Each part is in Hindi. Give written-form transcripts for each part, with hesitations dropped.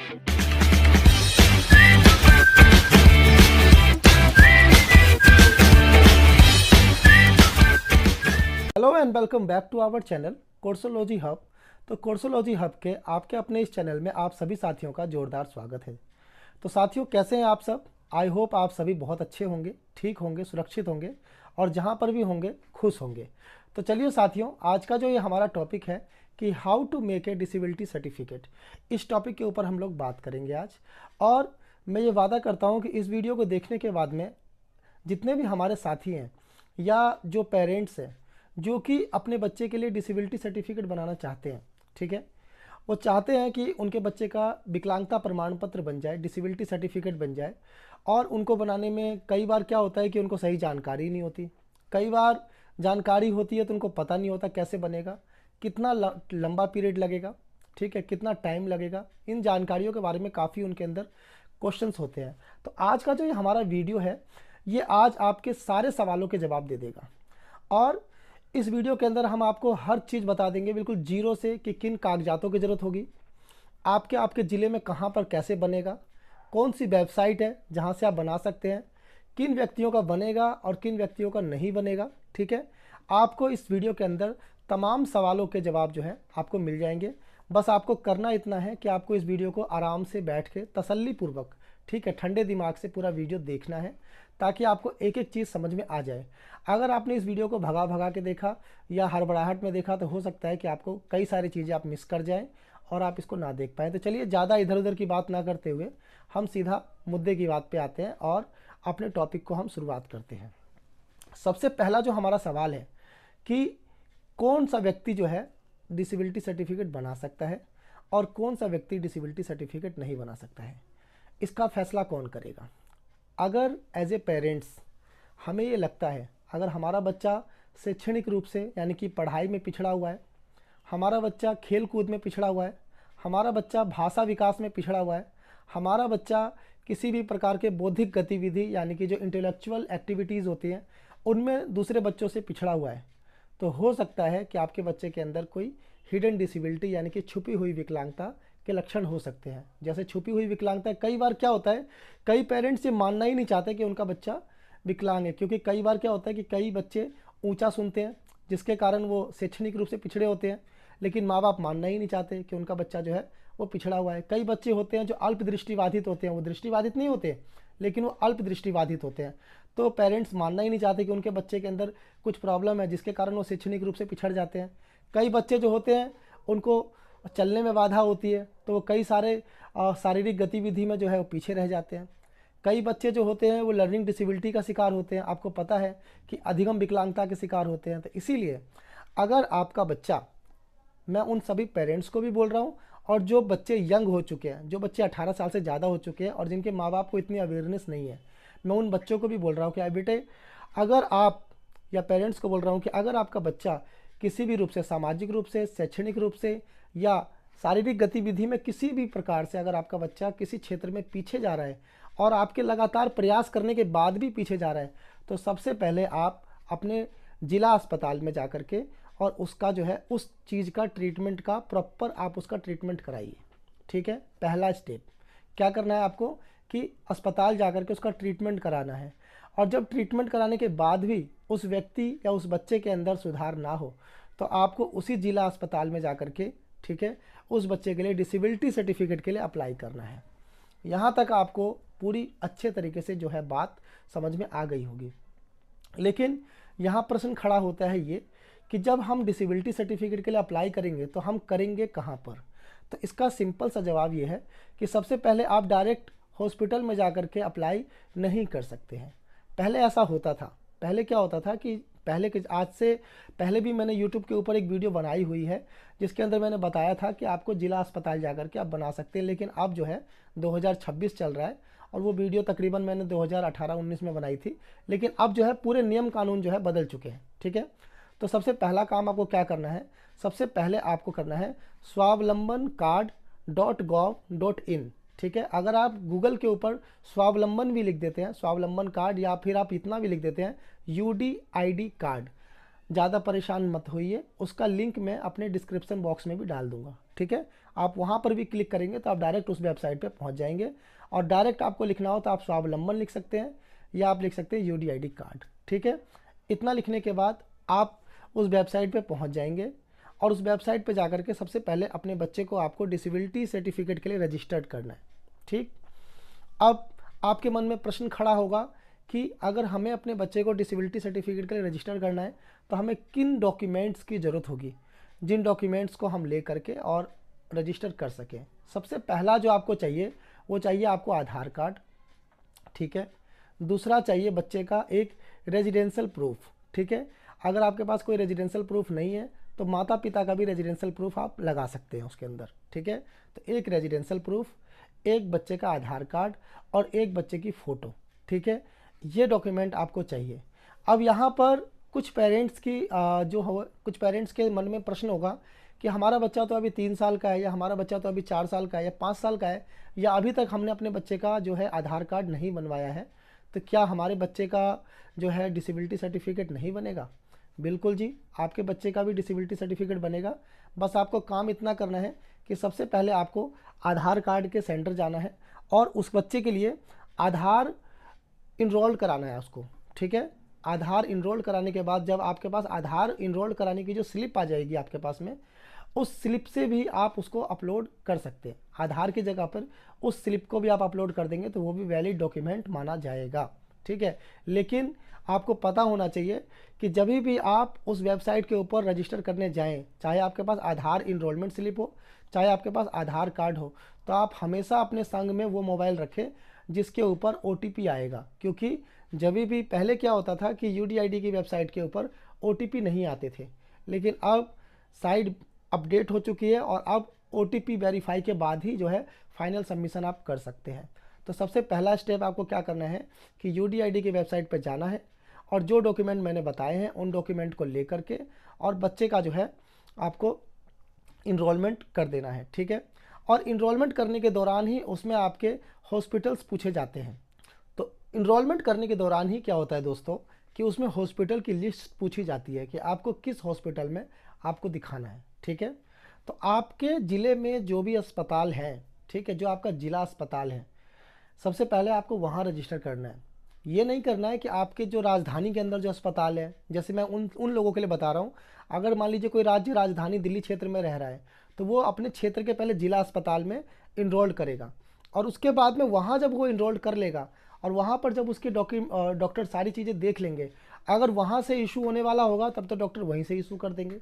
Hello and welcome back to our channel coursology hub. तो कोर्सोलॉजी हब के आपके अपने इस चैनल में आप सभी साथियों का जोरदार स्वागत है। तो साथियों, कैसे हैं आप सब? आई होप आप सभी बहुत अच्छे होंगे, ठीक होंगे, सुरक्षित होंगे और जहां पर भी होंगे खुश होंगे। तो चलिए साथियों, आज का जो ये हमारा टॉपिक है कि how to make a disability certificate, इस टॉपिक के ऊपर हम लोग बात करेंगे आज। और मैं ये वादा करता हूँ कि इस वीडियो को देखने के बाद में जितने भी हमारे साथी हैं या जो पेरेंट्स हैं जो कि अपने बच्चे के लिए डिसेबिलिटी सर्टिफिकेट बनाना चाहते हैं, ठीक है, वो चाहते हैं कि उनके बच्चे का विकलांगता प्रमाण पत्र बन जाए, डिसेबिलिटी सर्टिफिकेट बन जाए। और उनको बनाने में कई बार क्या होता है कि उनको सही जानकारी नहीं होती, कई बार जानकारी होती है तो उनको पता नहीं होता कैसे बनेगा, कितना लंबा पीरियड लगेगा, ठीक है, कितना टाइम लगेगा। इन जानकारियों के बारे में काफ़ी उनके अंदर क्वेश्चंस होते हैं। तो आज का जो ये हमारा वीडियो है, ये आज आपके सारे सवालों के जवाब दे देगा। और इस वीडियो के अंदर हम आपको हर चीज़ बता देंगे बिल्कुल जीरो से कि किन कागजातों की ज़रूरत होगी, आपके ज़िले में कहाँ पर कैसे बनेगा, कौन सी वेबसाइट है जहाँ से आप बना सकते हैं, किन व्यक्तियों का बनेगा और किन व्यक्तियों का नहीं बनेगा, ठीक है। आपको इस वीडियो के अंदर तमाम सवालों के जवाब जो है आपको मिल जाएंगे। बस आपको करना इतना है कि आपको इस वीडियो को आराम से बैठ के तसल्लीपूर्वक, ठीक है, ठंडे दिमाग से पूरा वीडियो देखना है ताकि आपको एक एक चीज़ समझ में आ जाए। अगर आपने इस वीडियो को भगा भगा के देखा या हड़बड़ाहट में देखा तो हो सकता है कि आपको कई सारी चीज़ें आप मिस कर जाएं और आप इसको ना देख पाएँ। तो चलिए, ज़्यादा इधर उधर की बात ना करते हुए हम सीधा मुद्दे की बात पे आते हैं और अपने टॉपिक को हम शुरुआत करते हैं। सबसे पहला जो हमारा सवाल है कि कौन सा व्यक्ति जो है डिसेबिलिटी सर्टिफिकेट बना सकता है और कौन सा व्यक्ति डिसेबिलिटी सर्टिफिकेट नहीं बना सकता है, इसका फैसला कौन करेगा? अगर एज ए पेरेंट्स हमें ये लगता है, अगर हमारा बच्चा शैक्षणिक रूप से यानी कि पढ़ाई में पिछड़ा हुआ है, हमारा बच्चा खेल कूद में पिछड़ा हुआ है, हमारा बच्चा भाषा विकास में पिछड़ा हुआ है, हमारा बच्चा किसी भी प्रकार के बौद्धिक गतिविधि यानी कि जो इंटेलेक्चुअल एक्टिविटीज़ होती हैं उनमें दूसरे बच्चों से पिछड़ा हुआ है, तो हो सकता है कि आपके बच्चे के अंदर कोई हिडन डिसेबिलिटी यानी कि छुपी हुई विकलांगता के लक्षण हो सकते हैं। जैसे छुपी हुई विकलांगता, कई बार क्या होता है, कई पेरेंट्स ये मानना ही नहीं चाहते कि उनका बच्चा विकलांग है, क्योंकि कई बार क्या होता है कि कई बच्चे ऊंचा सुनते हैं जिसके कारण वो शैक्षणिक रूप से पिछड़े होते हैं, लेकिन माँ बाप मानना ही नहीं चाहते कि उनका बच्चा जो है वो पिछड़ा हुआ है। कई बच्चे होते हैं जो अल्प दृष्टिबाधित होते हैं, वो दृष्टिबाधित नहीं होते लेकिन वो अल्प दृष्टिबाधित होते हैं, तो पेरेंट्स मानना ही नहीं चाहते कि उनके बच्चे के अंदर कुछ प्रॉब्लम है जिसके कारण वो शैक्षणिक रूप से पिछड़ जाते हैं। कई बच्चे जो होते हैं उनको चलने में बाधा होती है तो वो कई सारे शारीरिक गतिविधि में जो है वो पीछे रह जाते हैं। कई बच्चे जो होते हैं वो लर्निंग डिसेबिलिटी का शिकार होते हैं, आपको पता है कि अधिगम विकलांगता के शिकार होते हैं। तो इसीलिए अगर आपका बच्चा, मैं उन सभी पेरेंट्स को भी बोल रहा हूँ और जो बच्चे यंग हो चुके हैं, जो बच्चे 18 साल से ज़्यादा हो चुके हैं और जिनके माँ बाप को इतनी अवेयरनेस नहीं है, मैं उन बच्चों को भी बोल रहा हूँ कि बेटे, अगर आप, या पेरेंट्स को बोल रहा हूँ कि अगर आपका बच्चा किसी भी रूप से, सामाजिक रूप से, शैक्षणिक रूप से या शारीरिक गतिविधि में किसी भी प्रकार से अगर आपका बच्चा किसी क्षेत्र में पीछे जा रहा है और आपके लगातार प्रयास करने के बाद भी पीछे जा रहा है, तो सबसे पहले आप अपने ज़िला अस्पताल में जा कर के और उसका जो है उस चीज़ का ट्रीटमेंट का प्रॉपर आप उसका ट्रीटमेंट कराइए, ठीक है। पहला स्टेप क्या करना है आपको कि अस्पताल जा कर के उसका ट्रीटमेंट कराना है। और जब ट्रीटमेंट कराने के बाद भी उस व्यक्ति या उस बच्चे के अंदर सुधार ना हो तो आपको उसी जिला अस्पताल में जा कर के, ठीक है, उस बच्चे के लिए डिसेबिलिटी सर्टिफिकेट के लिए अप्लाई करना है। यहाँ तक आपको पूरी अच्छे तरीके से जो है बात समझ में आ गई होगी। लेकिन यहाँ प्रश्न खड़ा होता है ये कि जब हम डिसेबिलिटी सर्टिफिकेट के लिए अप्लाई करेंगे तो हम करेंगे कहाँ पर? तो इसका सिंपल सा जवाब ये है कि सबसे पहले आप डायरेक्ट हॉस्पिटल में जा कर के अप्लाई नहीं कर सकते हैं। पहले ऐसा होता था, पहले क्या होता था कि पहले के, आज से पहले भी मैंने YouTube के ऊपर एक वीडियो बनाई हुई है जिसके अंदर मैंने बताया था कि आपको जिला अस्पताल जा कर के आप बना सकते हैं। लेकिन अब जो है 2026 चल रहा है और वो वीडियो तकरीबन मैंने 2018-19 में बनाई थी, लेकिन अब जो है पूरे नियम कानून जो है बदल चुके हैं, ठीक है। तो सबसे पहला काम आपको क्या करना है, सबसे पहले आपको करना है swavlambancard.gov.in, ठीक है। अगर आप गूगल के ऊपर स्वावलंबन भी लिख देते हैं, स्वावलंबन कार्ड, या फिर आप इतना भी लिख देते हैं UDID कार्ड, ज़्यादा परेशान मत होइए, उसका लिंक मैं अपने डिस्क्रिप्शन बॉक्स में भी डाल दूंगा, ठीक है। आप वहाँ पर भी क्लिक करेंगे तो आप डायरेक्ट उस वेबसाइट पे पहुँच जाएंगे, और डायरेक्ट आपको लिखना हो तो आप स्वावलंबन लिख सकते हैं या आप लिख सकते हैं यूडीआईडी कार्ड, ठीक है। इतना लिखने के बाद आप उस वेबसाइट पे पहुँच जाएंगे, और उस वेबसाइट पे जाकर के सबसे पहले अपने बच्चे को आपको डिसेबिलिटी सर्टिफिकेट के लिए रजिस्टर्ड करना है, ठीक। अब आपके मन में प्रश्न खड़ा होगा कि अगर हमें अपने बच्चे को डिसेबिलिटी सर्टिफिकेट के लिए रजिस्टर करना है तो हमें किन डॉक्यूमेंट्स की ज़रूरत होगी, जिन डॉक्यूमेंट्स को हम ले करके और रजिस्टर कर सकें। सबसे पहला जो आपको चाहिए वो चाहिए आपको आधार कार्ड, ठीक है। दूसरा चाहिए बच्चे का एक रेजिडेंशियल प्रूफ, ठीक है। अगर आपके पास कोई रेजिडेंशियल प्रूफ नहीं है तो माता पिता का भी रेजिडेंशियल प्रूफ आप लगा सकते हैं उसके अंदर, ठीक है। तो एक रेजिडेंशियल प्रूफ, एक बच्चे का आधार कार्ड और एक बच्चे की फ़ोटो, ठीक है। ये डॉक्यूमेंट आपको चाहिए। अब यहाँ पर कुछ पेरेंट्स की कुछ पेरेंट्स के मन में प्रश्न होगा कि हमारा बच्चा तो अभी 3 साल का है, या हमारा बच्चा तो अभी 4 साल का है, या 5 साल का है, या अभी तक हमने अपने बच्चे का जो है आधार कार्ड नहीं बनवाया है, तो क्या हमारे बच्चे का जो है डिसेबिलिटी सर्टिफिकेट नहीं बनेगा? बिल्कुल जी, आपके बच्चे का भी डिसेबिलिटी सर्टिफिकेट बनेगा। बस आपको काम इतना करना है कि सबसे पहले आपको आधार कार्ड के सेंटर जाना है और उस बच्चे के लिए आधार इनरोल कराना है उसको, ठीक है। आधार इनरोल कराने के बाद जब आपके पास आधार इनरोल कराने की जो स्लिप आ जाएगी आपके पास में, उस स्लिप से भी आप उसको अपलोड कर सकते हैं। आधार की जगह पर उस स्लिप को भी आप अपलोड कर देंगे तो वो भी वैलिड डॉक्यूमेंट माना जाएगा, ठीक है। लेकिन आपको पता होना चाहिए कि जब भी आप उस वेबसाइट के ऊपर रजिस्टर करने जाएं, चाहे आपके पास आधार इनरोलमेंट स्लिप हो, चाहे आपके पास आधार कार्ड हो, तो आप हमेशा अपने संग में वो मोबाइल रखें जिसके ऊपर OTP आएगा। क्योंकि जब भी पहले क्या होता था कि UDID की वेबसाइट के ऊपर OTP नहीं आते थे, लेकिन अब साइट अपडेट हो चुकी है और अब OTP वेरीफाई के बाद ही जो है फाइनल सबमिशन आप कर सकते हैं। तो सबसे पहला स्टेप आपको क्या करना है कि UDID की वेबसाइट पर जाना है और जो डॉक्यूमेंट मैंने बताए हैं उन डॉक्यूमेंट को लेकर के और बच्चे का जो है आपको इनरोलमेंट कर देना है, ठीक है। और इनरोलमेंट करने के दौरान ही उसमें आपके हॉस्पिटल्स पूछे जाते हैं। तो इनरोलमेंट करने के दौरान ही क्या होता है दोस्तों कि उसमें हॉस्पिटल की लिस्ट पूछी जाती है कि आपको किस हॉस्पिटल में आपको दिखाना है, ठीक है। तो आपके ज़िले में जो भी अस्पताल है, ठीक है, जो आपका ज़िला अस्पताल है, सबसे पहले आपको वहाँ रजिस्टर करना है। ये नहीं करना है कि आपके जो राजधानी के अंदर जो अस्पताल है, जैसे मैं उन लोगों के लिए बता रहा हूँ, अगर मान लीजिए कोई राजधानी दिल्ली क्षेत्र में रह रहा है तो वो अपने क्षेत्र के पहले ज़िला अस्पताल में इनरोल्ड करेगा, और उसके बाद में वहाँ जब वो इनरोल्ड कर लेगा और वहाँ पर जब उसके डॉक्टर सारी चीज़ें देख लेंगे, अगर वहाँ से इशू होने वाला होगा तब तो डॉक्टर वहीं से इशू कर देंगे।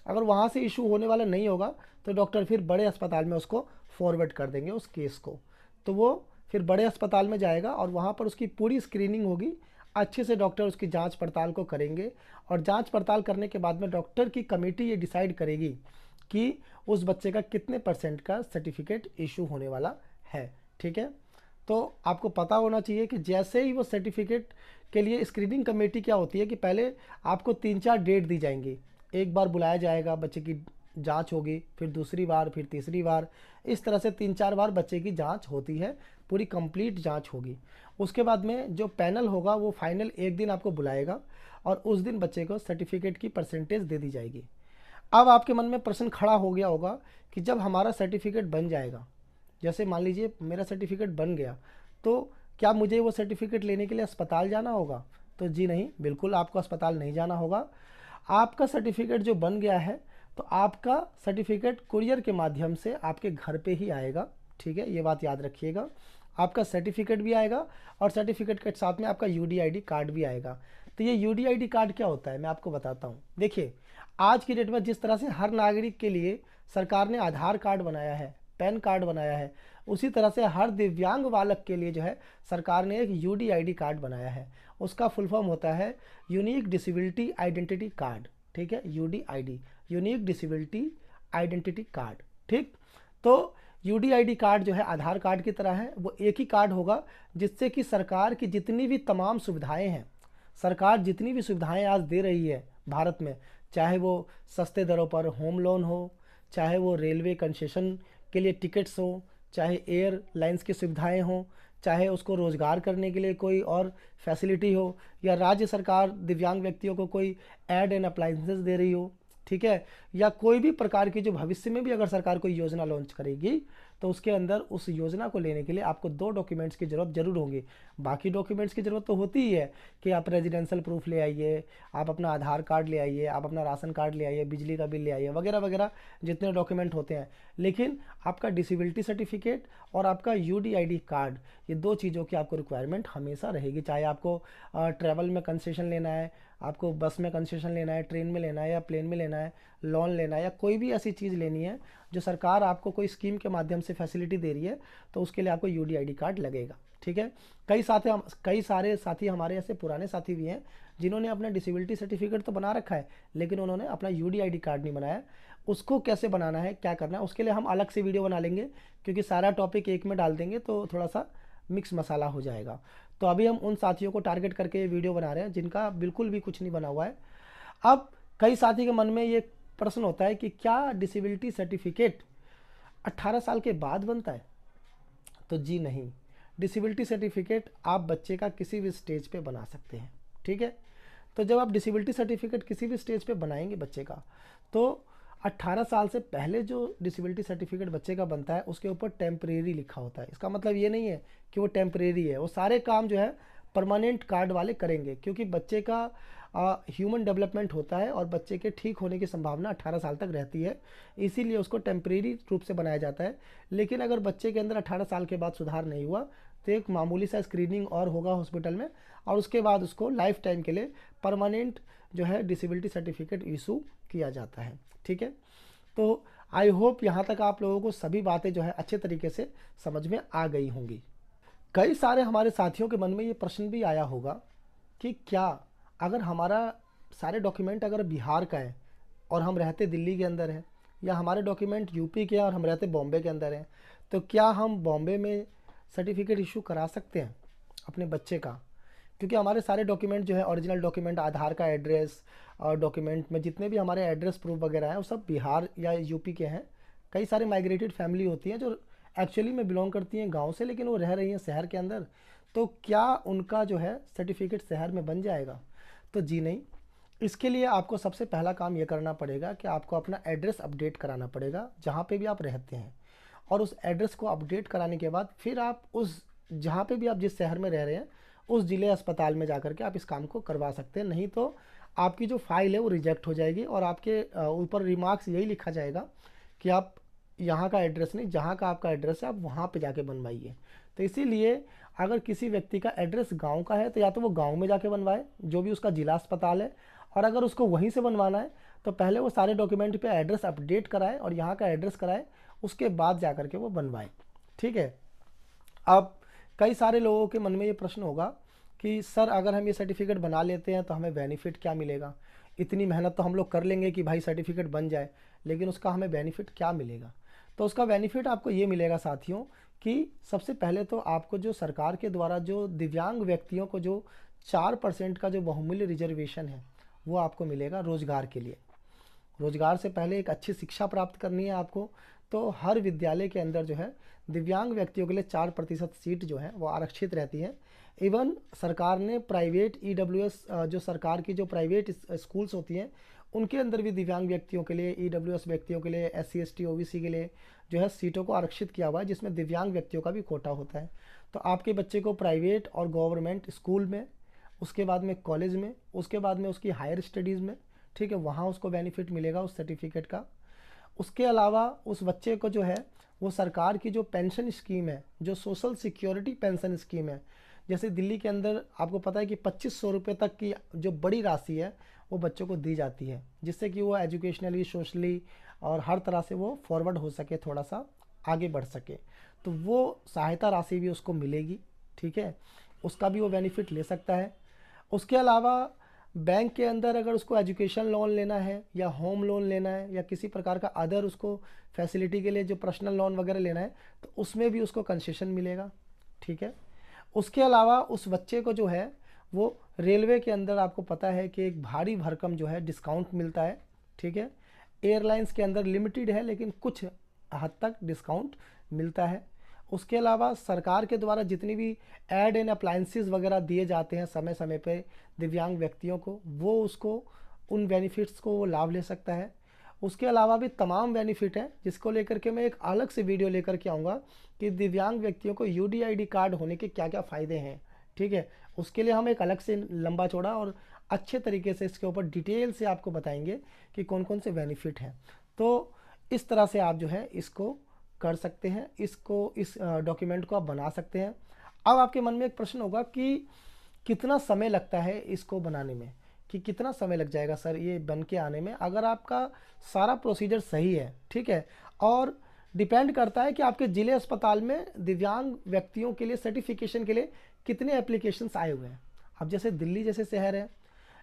अगर वहाँ से इशू होने वाला नहीं होगा तो डॉक्टर फिर बड़े अस्पताल में उसको फॉरवर्ड कर देंगे उस केस को। तो वो फिर बड़े अस्पताल में जाएगा और वहाँ पर उसकी पूरी स्क्रीनिंग होगी, अच्छे से डॉक्टर उसकी जांच पड़ताल को करेंगे, और जांच पड़ताल करने के बाद में डॉक्टर की कमेटी ये डिसाइड करेगी कि उस बच्चे का कितने % का सर्टिफिकेट इशू होने वाला है, ठीक है। तो आपको पता होना चाहिए कि जैसे ही वो सर्टिफिकेट के लिए स्क्रीनिंग कमेटी क्या होती है कि पहले आपको 3-4 डेट दी जाएंगी। एक बार बुलाया जाएगा, बच्चे की जांच होगी, फिर दूसरी बार, फिर तीसरी बार, इस तरह से 3-4 बार बच्चे की जांच होती है, पूरी कंप्लीट जांच होगी। उसके बाद में जो पैनल होगा वो फाइनल एक दिन आपको बुलाएगा और उस दिन बच्चे को सर्टिफिकेट की % दे दी जाएगी। अब आपके मन में प्रश्न खड़ा हो गया होगा कि जब हमारा सर्टिफिकेट बन जाएगा, जैसे मान लीजिए मेरा सर्टिफिकेट बन गया, तो क्या मुझे वो सर्टिफिकेट लेने के लिए अस्पताल जाना होगा? तो जी नहीं, बिल्कुल आपको अस्पताल नहीं जाना होगा। आपका सर्टिफिकेट जो बन गया है तो आपका सर्टिफिकेट कुरियर के माध्यम से आपके घर पे ही आएगा, ठीक है, ये बात याद रखिएगा। आपका सर्टिफिकेट भी आएगा और सर्टिफिकेट के साथ में आपका UDID कार्ड भी आएगा। तो ये UDID कार्ड क्या होता है मैं आपको बताता हूँ। देखिए, आज की डेट में जिस तरह से हर नागरिक के लिए सरकार ने आधार कार्ड बनाया है, पैन कार्ड बनाया है, उसी तरह से हर दिव्यांग बालक के लिए जो है सरकार ने एक UDID कार्ड बनाया है। उसका फुल फॉर्म होता है यूनिक डिसेबिलिटी आइडेंटिटी कार्ड, ठीक है, UDID, unique disability identity card, ठीक। तो UDID कार्ड जो है आधार कार्ड की तरह है, वो एक ही कार्ड होगा जिससे कि सरकार की जितनी भी तमाम सुविधाएं हैं, सरकार जितनी भी सुविधाएं आज दे रही है भारत में, चाहे वो सस्ते दरों पर होम लोन हो, चाहे वो रेलवे कंसेशन के लिए टिकट्स हो, चाहे एयरलाइंस की सुविधाएं हों, चाहे उसको रोज़गार करने के लिए कोई और फैसिलिटी हो, या राज्य सरकार दिव्यांग व्यक्तियों को कोई एड एंड अप्लाइंसेस दे रही हो, ठीक है, या कोई भी प्रकार की जो भविष्य में भी अगर सरकार कोई योजना लॉन्च करेगी तो उसके अंदर उस योजना को लेने के लिए आपको 2 डॉक्यूमेंट्स की ज़रूरत जरूर होगी। बाकी डॉक्यूमेंट्स की ज़रूरत तो होती ही है कि आप रेजिडेंशियल प्रूफ ले आइए, आप अपना आधार कार्ड ले आइए, आप अपना राशन कार्ड ले आइए, बिजली का बिल ले आइए, वगैरह वगैरह जितने डॉक्यूमेंट होते हैं। लेकिन आपका डिसेबिलिटी सर्टिफिकेट और आपका यूडीआईडी कार्ड, ये 2 चीज़ों की आपको रिक्वायरमेंट हमेशा रहेगी। चाहे आपको ट्रैवल में कंसेशन लेना है, आपको बस में कंसेशन लेना है, ट्रेन में लेना है या प्लेन में लेना है, लोन लेना है, या कोई भी ऐसी चीज़ लेनी है जो सरकार आपको कोई स्कीम के माध्यम से फैसिलिटी दे रही है, तो उसके लिए आपको यूडीआईडी कार्ड लगेगा। ठीक है, कई सारे साथी हमारे ऐसे पुराने साथी भी हैं जिन्होंने अपना डिसेबिलिटी सर्टिफिकेट तो बना रखा है, लेकिन उन्होंने अपना यूडीआईडी कार्ड नहीं बनाया। उसको कैसे बनाना है, क्या करना है, उसके लिए हम अलग से वीडियो बना लेंगे, क्योंकि सारा टॉपिक एक में डाल देंगे तो थोड़ा सा मिक्स मसाला हो जाएगा। तो अभी हम उन साथियों को टारगेट करके ये वीडियो बना रहे हैं जिनका बिल्कुल भी कुछ नहीं बना हुआ है। अब कई साथी के मन में ये प्रश्न होता है कि क्या डिसेबिलिटी सर्टिफिकेट 18 साल के बाद बनता है? तो जी नहीं, डिसेबिलिटी सर्टिफिकेट आप बच्चे का किसी भी स्टेज पे बना सकते हैं। ठीक है, तो जब आप डिसेबिलिटी सर्टिफिकेट किसी भी स्टेज पे बनाएंगे बच्चे का, तो 18 साल से पहले जो डिसेबिलिटी सर्टिफिकेट बच्चे का बनता है उसके ऊपर टेम्परेरी लिखा होता है। इसका मतलब ये नहीं है कि वो टेम्परेरी है, वो सारे काम जो है परमानेंट कार्ड वाले करेंगे, क्योंकि बच्चे का ह्यूमन डेवलपमेंट होता है और बच्चे के ठीक होने की संभावना 18 साल तक रहती है, इसीलिए उसको टेम्परेरी रूप से बनाया जाता है। लेकिन अगर बच्चे के अंदर 18 साल के बाद सुधार नहीं हुआ तो एक मामूली सा स्क्रीनिंग और होगा हॉस्पिटल में, और उसके बाद उसको लाइफ टाइम के लिए परमानेंट जो है डिसेबिलिटी सर्टिफिकेट इशू किया जाता है। ठीक है, तो आई होप यहाँ तक आप लोगों को सभी बातें जो है अच्छे तरीके से समझ में आ गई होंगी। कई सारे हमारे साथियों के मन में ये प्रश्न भी आया होगा कि क्या अगर हमारा सारे डॉक्यूमेंट अगर बिहार का है और हम रहते दिल्ली के अंदर हैं, या हमारे डॉक्यूमेंट यूपी के हैं और हम रहते बॉम्बे के अंदर हैं, तो क्या हम बॉम्बे में सर्टिफिकेट इशू करा सकते हैं अपने बच्चे का? क्योंकि हमारे सारे डॉक्यूमेंट जो है ओरिजिनल डॉक्यूमेंट, आधार का एड्रेस और डॉक्यूमेंट में जितने भी हमारे एड्रेस प्रूफ वगैरह हैं वो सब बिहार या यूपी के हैं। कई सारे माइग्रेटेड फैमिली होती हैं जो एक्चुअली में बिलोंग करती हैं गांव से, लेकिन वो रह रही हैं शहर के अंदर, तो क्या उनका जो है सर्टिफिकेट शहर में बन जाएगा? तो जी नहीं, इसके लिए आपको सबसे पहला काम ये करना पड़ेगा कि आपको अपना एड्रेस अपडेट कराना पड़ेगा जहाँ पे भी आप रहते हैं, और उस एड्रेस को अपडेट कराने के बाद फिर आप उस जहाँ पे भी आप जिस शहर में रह रहे हैं उस ज़िले अस्पताल में जाकर के आप इस काम को करवा सकते हैं। नहीं तो आपकी जो फाइल है वो रिजेक्ट हो जाएगी और आपके ऊपर रिमार्क्स यही लिखा जाएगा कि आप यहाँ का एड्रेस नहीं, जहाँ का आपका एड्रेस है आप वहाँ पे जाके बनवाइए। तो इसीलिए अगर किसी व्यक्ति का एड्रेस गांव का है तो या तो वो गांव में जाके बनवाए जो भी उसका जिला अस्पताल है, और अगर उसको वहीं से बनवाना है तो पहले वो सारे डॉक्यूमेंट पे एड्रेस अपडेट कराए और यहाँ का एड्रेस कराए, उसके बाद जा कर के वो बनवाए। ठीक है, अब कई सारे लोगों के मन में ये प्रश्न होगा कि सर अगर हम ये सर्टिफिकेट बना लेते हैं तो हमें बेनिफिट क्या मिलेगा? इतनी मेहनत तो हम लोग कर लेंगे कि भाई सर्टिफिकेट बन जाए, लेकिन उसका हमें बेनिफिट क्या मिलेगा? तो उसका बेनिफिट आपको ये मिलेगा साथियों कि सबसे पहले तो आपको जो सरकार के द्वारा जो दिव्यांग व्यक्तियों को जो 4% का जो बहुमूल्य रिजर्वेशन है वो आपको मिलेगा रोजगार के लिए। रोजगार से पहले एक अच्छी शिक्षा प्राप्त करनी है आपको, तो हर विद्यालय के अंदर जो है दिव्यांग व्यक्तियों के लिए 4% सीट जो है वो आरक्षित रहती है। इवन सरकार ने प्राइवेट ईडब्ल्यूएस जो सरकार की जो प्राइवेट स्कूल्स होती हैं उनके अंदर भी दिव्यांग व्यक्तियों के लिए, ईडब्ल्यूएस व्यक्तियों के लिए, एससी एसटी ओबीसी के लिए जो है सीटों को आरक्षित किया हुआ है, जिसमें दिव्यांग व्यक्तियों का भी कोटा होता है। तो आपके बच्चे को प्राइवेट और गवर्नमेंट स्कूल में, उसके बाद में कॉलेज में, उसके बाद में उसकी हायर स्टडीज़ में, ठीक है, वहाँ उसको बेनिफिट मिलेगा उस सर्टिफिकेट का। उसके अलावा उस बच्चे को जो है वो सरकार की जो पेंशन स्कीम है, जो सोशल सिक्योरिटी पेंशन स्कीम है, जैसे दिल्ली के अंदर आपको पता है कि 2500 रुपये तक की जो बड़ी राशि है वो बच्चों को दी जाती है, जिससे कि वो एजुकेशनली, सोशली और हर तरह से वो फॉरवर्ड हो सके, थोड़ा सा आगे बढ़ सके। तो वो सहायता राशि भी उसको मिलेगी। ठीक है, उसका भी वो बेनिफिट ले सकता है। उसके अलावा बैंक के अंदर अगर उसको एजुकेशन लोन लेना है या होम लोन लेना है या किसी प्रकार का अदर उसको फैसिलिटी के लिए जो पर्सनल लोन वगैरह लेना है तो उसमें भी उसको कंसेशन मिलेगा। ठीक है, उसके अलावा उस बच्चे को जो है वो रेलवे के अंदर आपको पता है कि एक भारी भरकम जो है डिस्काउंट मिलता है। ठीक है, एयरलाइंस के अंदर लिमिटेड है लेकिन कुछ हद तक डिस्काउंट मिलता है। उसके अलावा सरकार के द्वारा जितनी भी एड एंड अप्लायंसेस वगैरह दिए जाते हैं समय समय पे दिव्यांग व्यक्तियों को, वो उसको उन बेनिफिट्स को वो लाभ ले सकता है। उसके अलावा भी तमाम बेनिफिट हैं जिसको लेकर के मैं एक अलग से वीडियो लेकर के आऊँगा कि दिव्यांग व्यक्तियों को यूडीआईडी कार्ड होने के क्या क्या फ़ायदे हैं। ठीक है, उसके लिए हम एक अलग से लंबा चौड़ा और अच्छे तरीके से इसके ऊपर डिटेल से आपको बताएंगे कि कौन कौन से बेनिफिट हैं। तो इस तरह से आप जो है इसको कर सकते हैं, इसको इस डॉक्यूमेंट को आप बना सकते हैं। अब आपके मन में एक प्रश्न होगा कि कितना समय लगता है इसको बनाने में, कि कितना समय लग जाएगा सर ये बन के आने में। अगर आपका सारा प्रोसीजर सही है, ठीक है, और डिपेंड करता है कि आपके ज़िले अस्पताल में दिव्यांग व्यक्तियों के लिए सर्टिफिकेशन के लिए कितने एप्लीकेशंस आए हुए हैं। अब जैसे दिल्ली जैसे शहर है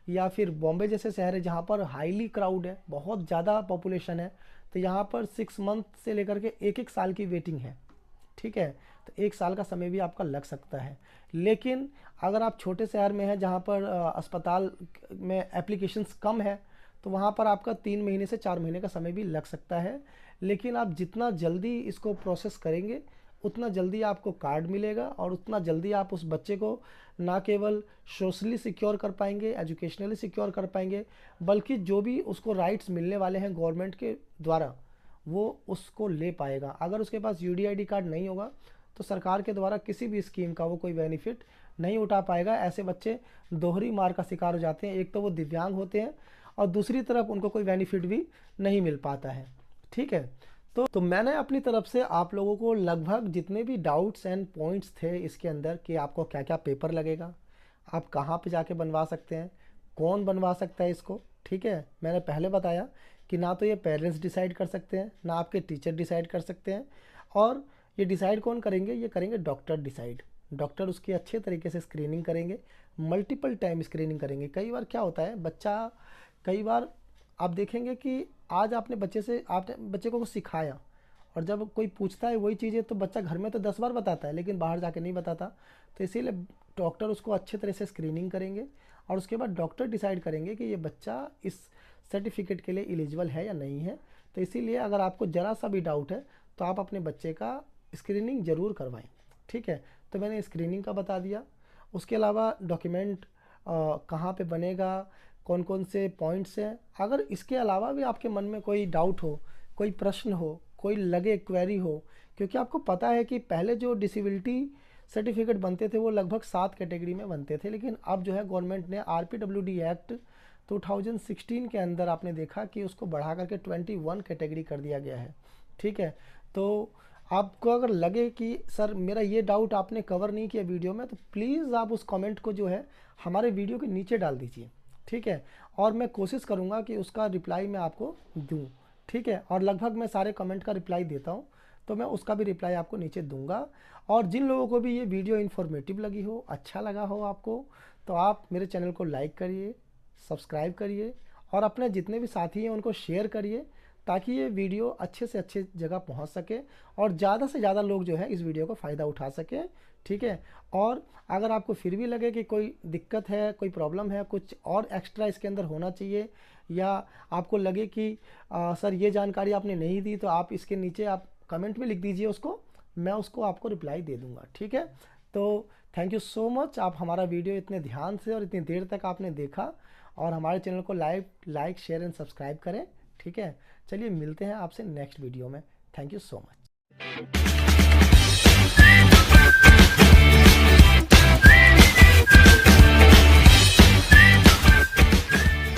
या फिर बॉम्बे जैसे शहर है जहाँ पर हाईली क्राउड है, बहुत ज़्यादा पॉपुलेशन है, तो यहाँ पर 6 मंथ से लेकर के 1-1 साल की वेटिंग है। ठीक है, तो 1 साल का समय भी आपका लग सकता है। लेकिन अगर आप छोटे शहर में हैं जहाँ पर अस्पताल में एप्लीकेशंस कम है, तो वहाँ पर आपका 3 महीने से 4 महीने का समय भी लग सकता है। लेकिन आप जितना जल्दी इसको प्रोसेस करेंगे उतना जल्दी आपको कार्ड मिलेगा और उतना जल्दी आप उस बच्चे को ना केवल सोशली सिक्योर कर पाएंगे, एजुकेशनली सिक्योर कर पाएंगे, बल्कि जो भी उसको राइट्स मिलने वाले हैं गवर्नमेंट के द्वारा वो उसको ले पाएगा। अगर उसके पास यूडीआईडी कार्ड नहीं होगा तो सरकार के द्वारा किसी भी स्कीम का वो कोई बेनिफिट नहीं उठा पाएगा। ऐसे बच्चे दोहरी मार का शिकार हो जाते हैं, एक तो वो दिव्यांग होते हैं और दूसरी तरफ उनको कोई बेनिफिट भी नहीं मिल पाता है। ठीक है, तो मैंने अपनी तरफ से आप लोगों को लगभग जितने भी डाउट्स एंड पॉइंट्स थे इसके अंदर कि आपको क्या क्या पेपर लगेगा, आप कहाँ पे जाके बनवा सकते हैं, कौन बनवा सकता है इसको, ठीक है, मैंने पहले बताया कि ना तो ये पेरेंट्स डिसाइड कर सकते हैं, ना आपके टीचर डिसाइड कर सकते हैं, और ये डिसाइड कौन करेंगे, ये करेंगे डॉक्टर डिसाइड। डॉक्टर उसकी अच्छे तरीके से स्क्रीनिंग करेंगे, मल्टीपल टाइम स्क्रीनिंग करेंगे। कई बार क्या होता है, बच्चा कई बार आप देखेंगे कि आज आपने बच्चे को सिखाया और जब कोई पूछता है वही चीज़ें तो बच्चा घर में तो 10 बार बताता है लेकिन बाहर जाके नहीं बताता। तो इसीलिए डॉक्टर उसको अच्छे तरह से स्क्रीनिंग करेंगे और उसके बाद डॉक्टर डिसाइड करेंगे कि ये बच्चा इस सर्टिफिकेट के लिए एलिजिबल है या नहीं है। तो इसीलिए अगर आपको ज़रा सा भी डाउट है तो आप अपने बच्चे का स्क्रीनिंग ज़रूर करवाएं। ठीक है, तो मैंने स्क्रीनिंग का बता दिया। उसके अलावा डॉक्यूमेंट कहाँ पे बनेगा, कौन कौन से पॉइंट्स हैं। अगर इसके अलावा भी आपके मन में कोई डाउट हो, कोई प्रश्न हो, कोई लगे क्वेरी हो, क्योंकि आपको पता है कि पहले जो डिसेबिलिटी सर्टिफिकेट बनते थे वो लगभग 7 कैटेगरी में बनते थे, लेकिन अब जो है गवर्नमेंट ने RPWD एक्ट 2016 के अंदर आपने देखा कि उसको बढ़ा करके 21 कैटेगरी कर दिया गया है। ठीक है, तो आपको अगर लगे कि सर मेरा ये डाउट आपने कवर नहीं किया वीडियो में, तो प्लीज़ आप उस कमेंट को जो है हमारे वीडियो के नीचे डाल दीजिए। ठीक है, और मैं कोशिश करूँगा कि उसका रिप्लाई मैं आपको दूँ। ठीक है, और लगभग मैं सारे कमेंट का रिप्लाई देता हूँ, तो मैं उसका भी रिप्लाई आपको नीचे दूंगा। और जिन लोगों को भी ये वीडियो इन्फॉर्मेटिव लगी हो, अच्छा लगा हो आपको, तो आप मेरे चैनल को लाइक करिए, सब्सक्राइब करिए और अपने जितने भी साथी हैं उनको शेयर करिए, ताकि ये वीडियो अच्छे से अच्छे जगह पहुंच सके और ज़्यादा से ज़्यादा लोग जो है इस वीडियो का फ़ायदा उठा सकें। ठीक है, और अगर आपको फिर भी लगे कि कोई दिक्कत है, कोई प्रॉब्लम है, कुछ और एक्स्ट्रा इसके अंदर होना चाहिए, या आपको लगे कि सर ये जानकारी आपने नहीं दी, तो आप इसके नीचे आप कमेंट में लिख दीजिए उसको, मैं उसको आपको रिप्लाई दे दूंगा। ठीक है, तो थैंक यू सो मच, आप हमारा वीडियो इतने ध्यान से और इतनी देर तक आपने देखा, और हमारे चैनल को लाइक शेयर एंड सब्सक्राइब करें। ठीक है, चलिए मिलते हैं आपसे नेक्स्ट वीडियो में। Thank you so much.